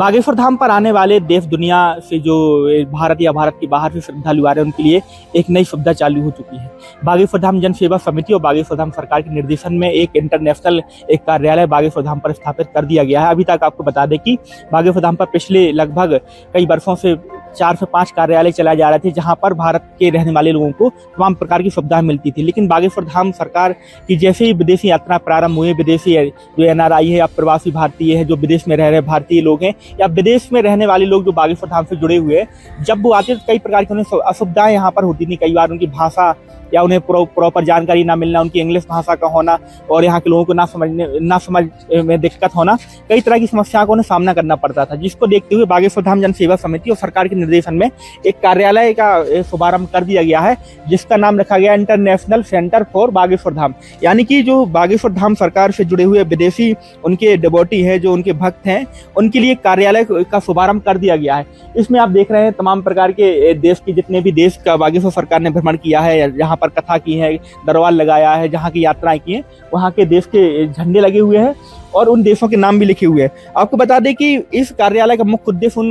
बागेश्वर धाम पर आने वाले देश दुनिया से जो भारत या भारत के बाहर से श्रद्धालु आ रहे हैं उनके लिए एक नई सुविधा चालू हो चुकी है। बागेश्वर धाम जन सेवा समिति और बागेश्वर धाम सरकार के निर्देशन में एक इंटरनेशनल एक कार्यालय बागेश्वर धाम पर स्थापित कर दिया गया है। अभी तक आपको बता दें कि बागेश्वर धाम पर पिछले लगभग कई वर्षों से 4 से 5 कार्यालय चलाए जा रहे थे, जहां पर भारत के रहने वाले लोगों को तमाम प्रकार की सुविधाएं मिलती थी। लेकिन बागेश्वर धाम सरकार की जैसे ही विदेशी यात्रा प्रारंभ हुई, विदेशी जो एनआरआई है या प्रवासी भारतीय है, जो विदेश में रह रहे भारतीय लोग हैं या विदेश में रहने वाले लोग जो बागेश्वर धाम से जुड़े हुए हैं, जब वो आते तो कई प्रकार की उन्हें असुविधाएं यहाँ पर होती थी। कई बार उनकी भाषा या उन्हें प्रॉपर जानकारी ना मिलना, उनकी इंग्लिश भाषा का होना और यहाँ के लोगों को ना समझ में दिक्कत होना, कई तरह की समस्याओं को उन्हें सामना करना पड़ता था। जिसको देखते हुए बागेश्वर धाम जन सेवा समिति और सरकार के निर्देशन में एक कार्यालय का शुभारंभ कर दिया गया है, जिसका नाम रखा गया international centre for Bageshwar Dham. यानी कि जो बागेश्वर धाम सरकार से जुड़े हुए विदेशी उनके डिवोटी है, जो उनके भक्त हैं, उनके लिए कार्यालय का शुभारंभ कर दिया गया है। इसमें आप देख रहे हैं तमाम प्रकार के देश के जितने भी देश का बागेश्वर सरकार ने भ्रमण किया है, जहाँ पर कथा की है, दरबार लगाया है, जहाँ की यात्राएं की हैं, वहाँ के देश के झंडे लगे हुए हैं और उन देशों के नाम भी लिखे हुए हैं। आपको बता दें कि इस कार्यालय का मुख्य उद्देश्य उन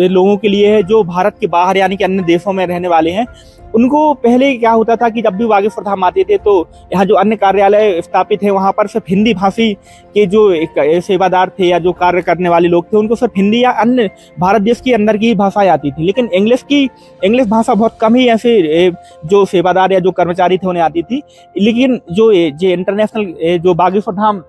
लोगों के लिए है जो भारत के बाहर यानी कि अन्य देशों में रहने वाले हैं। उनको पहले क्या होता था कि जब भी बागेश्वर धाम आते थे तो यहाँ जो अन्य कार्यालय स्थापित है वहाँ पर सिर्फ हिंदी भाषी के जो सेवादार थे या जो कार्य करने वाले लोग थे, उनको सिर्फ हिंदी या अन्य भारत देश के अंदर की ही भाषाएं आती थी। लेकिन इंग्लिश भाषा बहुत कम ही ऐसे जो सेवादार या जो कर्मचारी थे उन्हें आती थी। लेकिन जो इंटरनेशनल जो बागेश्वर धाम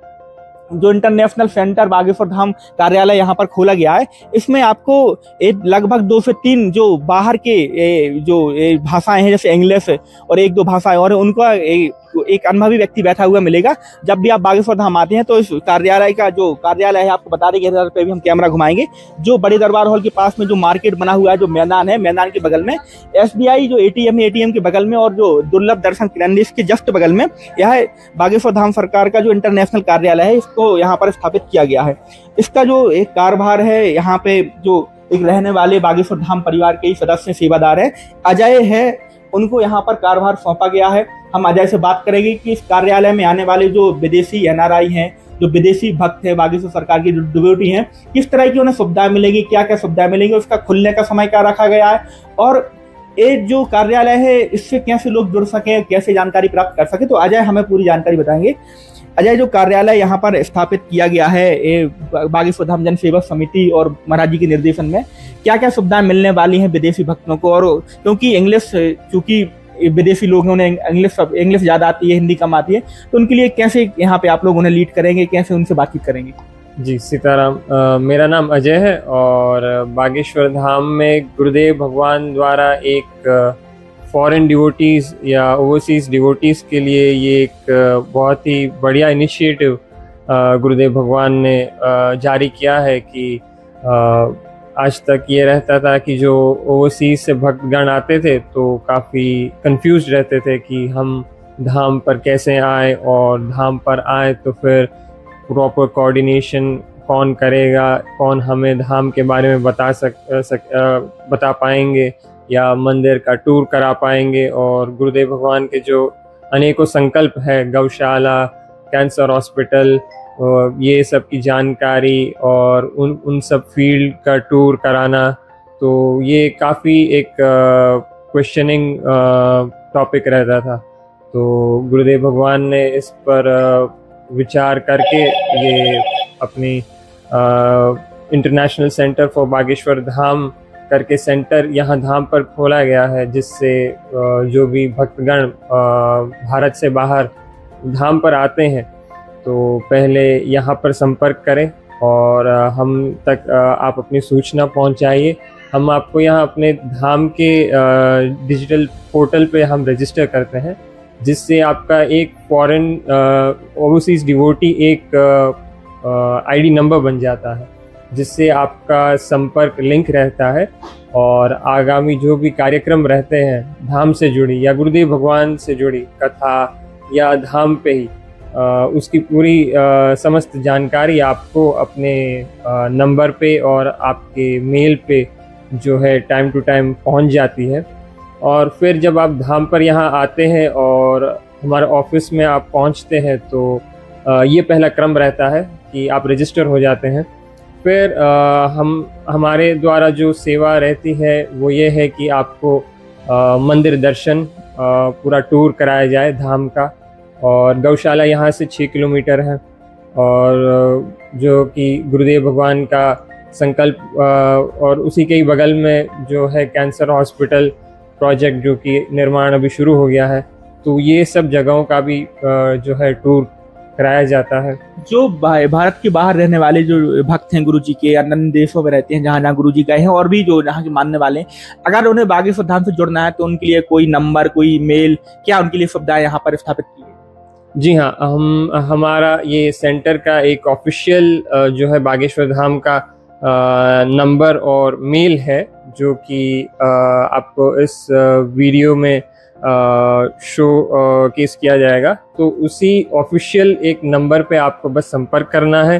जो इंटरनेशनल सेंटर बागेश्वर धाम कार्यालय यहाँ पर खोला गया है, इसमें आपको लगभग 2 से 3 जो बाहर के जो भाषाएं हैं, जैसे इंग्लिश और 1-2 भाषाएं और उनका एक अनुभवी व्यक्ति बैठा हुआ मिलेगा। जब भी आप बागेश्वर धाम आते हैं तो इस कार्यालय का जो कार्यालय है, आपको बता देंगे इधर पे भी हम कैमरा घुमाएंगे, जो बड़े दरबार हॉल के पास में जो मार्केट बना हुआ है, जो मैदान है, मैदान के बगल में एसबीआई जो एटीएम के बगल में और जो दुर्लभ दर्शन किराना इसके जस्ट बगल में यह बागेश्वर धाम सरकार का जो इंटरनेशनल कार्यालय है, इसको यहाँ पर स्थापित किया गया है। इसका जो एक कारभार है, यहाँ पे जो एक रहने वाले बागेश्वर धाम परिवार के सदस्य सेवादार है, अजय है, उनको यहाँ पर कार्यभार सौंपा गया है। हम अजय से बात करेंगे कि इस कार्यालय में आने वाले जो विदेशी एनआरआई हैं, जो विदेशी भक्त हैं, बागेश्वर सरकार की जो डिवोटी हैं, किस तरह की उन्हें सुविधाएं मिलेगी, क्या क्या सुविधाएं मिलेंगी, उसका खुलने का समय क्या रखा गया है और ये जो कार्यालय है इससे कैसे लोग जुड़ सके, कैसे जानकारी प्राप्त कर सके। तो अजय हमें पूरी जानकारी बताएंगे। अजय, जो कार्यालय यहाँ पर स्थापित किया गया है बागेश्वर धाम जन सेवा समिति और महाराज जी के निर्देशन में, क्या क्या सुविधाएं मिलने वाली हैं विदेशी भक्तों को? और क्योंकि चूंकि विदेशी लोग हैं, उन्हें इंग्लिश ज़्यादा आती है, हिंदी कम आती है, तो उनके लिए कैसे यहाँ पे आप लोग उन्हें लीड करेंगे, कैसे उनसे बातचीत करेंगे? जी, सीताराम। मेरा नाम अजय है और बागेश्वर धाम में गुरुदेव भगवान द्वारा एक फॉरेन डिवोटीज़ या ओवरसीज़ डिवोटीज़ के लिए ये एक बहुत ही बढ़िया इनिशिएटिव गुरुदेव भगवान ने जारी किया है कि आज तक ये रहता था कि जो ओवरसीज से भक्तगण आते थे तो काफ़ी कंफ्यूज रहते थे कि हम धाम पर कैसे आए और धाम पर आए तो फिर प्रॉपर कोऑर्डिनेशन कौन करेगा, कौन हमें धाम के बारे में बता पाएंगे या मंदिर का टूर करा पाएंगे। और गुरुदेव भगवान के जो अनेकों संकल्प है, गौशाला, कैंसर हॉस्पिटल, ये सब की जानकारी और उन सब फील्ड का टूर कराना, तो ये काफ़ी एक क्वेश्चनिंग टॉपिक रहता था। तो गुरुदेव भगवान ने इस पर विचार करके ये अपनी international centre for Bageshwar Dham करके सेंटर यहाँ धाम पर खोला गया है, जिससे जो भी भक्तगण भारत से बाहर धाम पर आते हैं तो पहले यहाँ पर संपर्क करें और हम तक आप अपनी सूचना पहुँचाइए। हम आपको यहाँ अपने धाम के डिजिटल पोर्टल पे हम रजिस्टर करते हैं, जिससे आपका एक फॉरेन ओवरसीज डिवोटी एक आईडी नंबर बन जाता है, जिससे आपका संपर्क लिंक रहता है और आगामी जो भी कार्यक्रम रहते हैं धाम से जुड़ी या गुरुदेव भगवान से जुड़ी कथा या धाम पे ही उसकी पूरी समस्त जानकारी आपको अपने नंबर पे और आपके मेल पे जो है टाइम टू टाइम पहुंच जाती है। और फिर जब आप धाम पर यहाँ आते हैं और हमारे ऑफिस में आप पहुँचते हैं तो ये पहला क्रम रहता है कि आप रजिस्टर हो जाते हैं। फिर हमारे द्वारा जो सेवा रहती है वो ये है कि आपको मंदिर दर्शन पूरा टूर कराया जाए धाम का, और गौशाला यहाँ से 6 किलोमीटर है, और जो कि गुरुदेव भगवान का संकल्प, और उसी के ही बगल में जो है कैंसर हॉस्पिटल प्रोजेक्ट जो कि निर्माण अभी शुरू हो गया है, तो ये सब जगहों का भी जो है टूर कराया जाता है। जो भारत के बाहर रहने वाले जो भक्त हैं गुरु जी के, अन्य देशों में रहते हैं जहाँ जहाँ गुरु जी गए हैं, और भी जो यहाँ के मानने वाले हैं, अगर उन्हें बागेश्वर धाम से जुड़ना है तो उनके लिए कोई नंबर, कोई मेल, क्या उनके लिए सुविधाएं यहाँ पर स्थापित की है? जी हाँ, हमारा ये सेंटर का एक ऑफिशियल जो है बागेश्वर धाम का नंबर और मेल है, जो कि आपको इस वीडियो में शो केस किया जाएगा। तो उसी ऑफिशियल एक नंबर पे आपको बस संपर्क करना है।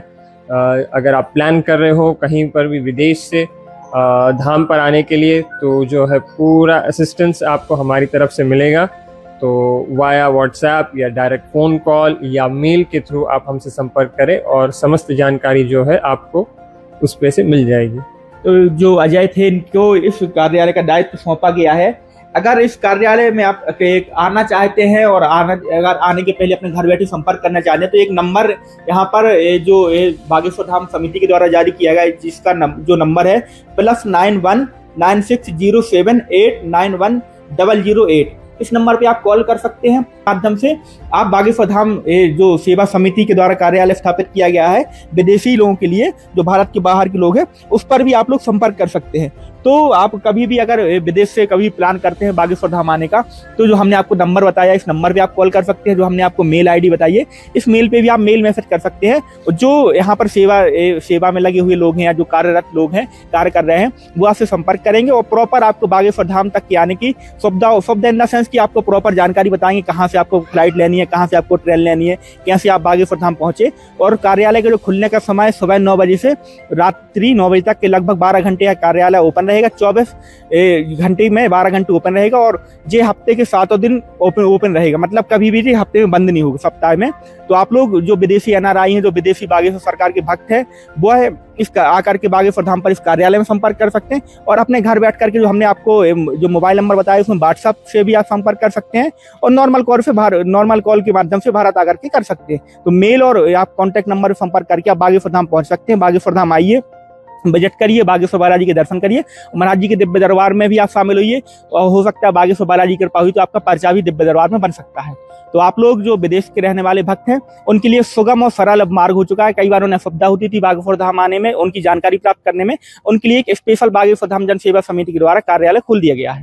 अगर आप प्लान कर रहे हो कहीं पर भी विदेश से धाम पर आने के लिए, तो जो है पूरा असिस्टेंस आपको हमारी तरफ से मिलेगा। तो वाया व्हाट्सएप या डायरेक्ट फ़ोन कॉल या मेल के थ्रू आप हमसे संपर्क करें, और समस्त जानकारी जो है आपको उस पे से मिल जाएगी। तो जो अजय थे, इनको इस कार्यालय का दायित्व सौंपा गया है। अगर इस कार्यालय में आप आना चाहते हैं और अगर आने के पहले अपने घर बैठे संपर्क करना चाहते हैं, तो एक नंबर यहाँ पर जो बागेश्वर धाम समिति के द्वारा जारी किया गया है, जिसका जो नंबर है +91 9607891008, इस नंबर पे आप कॉल कर सकते हैं। माध्यम से आप बागेश्वर धाम जो सेवा समिति के द्वारा कार्यालय स्थापित किया गया है विदेशी लोगों के लिए, जो भारत के बाहर के लोग हैं, उस पर भी आप लोग संपर्क कर सकते हैं। तो आप कभी भी अगर विदेश से कभी प्लान करते हैं बागेश्वर धाम आने का, तो जो हमने आपको नंबर बताया, इस नंबर पे आप कॉल कर सकते हैं। जो हमने आपको मेल आईडी बताई है, इस मेल पे भी आप मेल मैसेज कर सकते हैं। जो यहाँ पर सेवा में लगे हुए लोग हैं या जो कार्यरत लोग हैं, कार्य कर रहे हैं, वो आपसे संपर्क करेंगे और प्रॉपर आपको बागेश्वर धाम तक के आने की सुविधा इन द सेंस कि आपको प्रॉपर जानकारी बताएंगे कहाँ से आपको फ्लाइट लेनी है, कहाँ से आपको ट्रेन लेनी है, कैसे आप बागेश्वर धाम पहुंचे। और कार्यालय का जो खुलने का समय सुबह 9 बजे से रात्रि 9 बजे तक के लगभग 12 घंटे का कार्यालय ओपन रहेगा। 24 घंटे में 12 घंटे ओपन रहेगा, और ये हफ्ते के 7 दिन ओपन रहेगा, मतलब कभी भी हफ्ते में बंद नहीं होगा, सप्ताह में। तो आप लोग जो विदेशी NRI हैं, जो विदेशी बागेश्वर सरकार के भक्त हैं, वो है इसका आकर के बागेश्वर धाम पर इस कार्यालय में संपर्क कर सकते हैं। और अपने घर बैठ करके जो हमने आपको जो मोबाइल नंबर बताया, उसमें व्हाट्सएप से भी आप संपर्क कर सकते हैं, और नॉर्मल कॉल के माध्यम से भारत आकर के कर सकते हैं। तो मेल और आप कॉन्टैक्ट नंबर पर संपर्क करके आप बागेश्वर धाम पहुंच सकते हैं। बागेश्वर धाम आइए, बजट करिए, बागेश्वर बालाजी के दर्शन करिए, महाराज जी के दिव्य दरबार में भी आप शामिल होइए, और हो सकता है बागेश्वर बालाजी की कृपा हुई तो आपका पर्चा भी दिव्य दरबार में बन सकता है। तो आप लोग जो विदेश के रहने वाले भक्त हैं, उनके लिए सुगम और सरल मार्ग हो चुका है। कई बार उन्हें असुविधा होती थी बागेश्वर धाम आने में, उनकी जानकारी प्राप्त करने में, उनके लिए एक स्पेशल बागेश्वर धाम जन सेवा समिति के द्वारा कार्यालय खोल दिया गया है।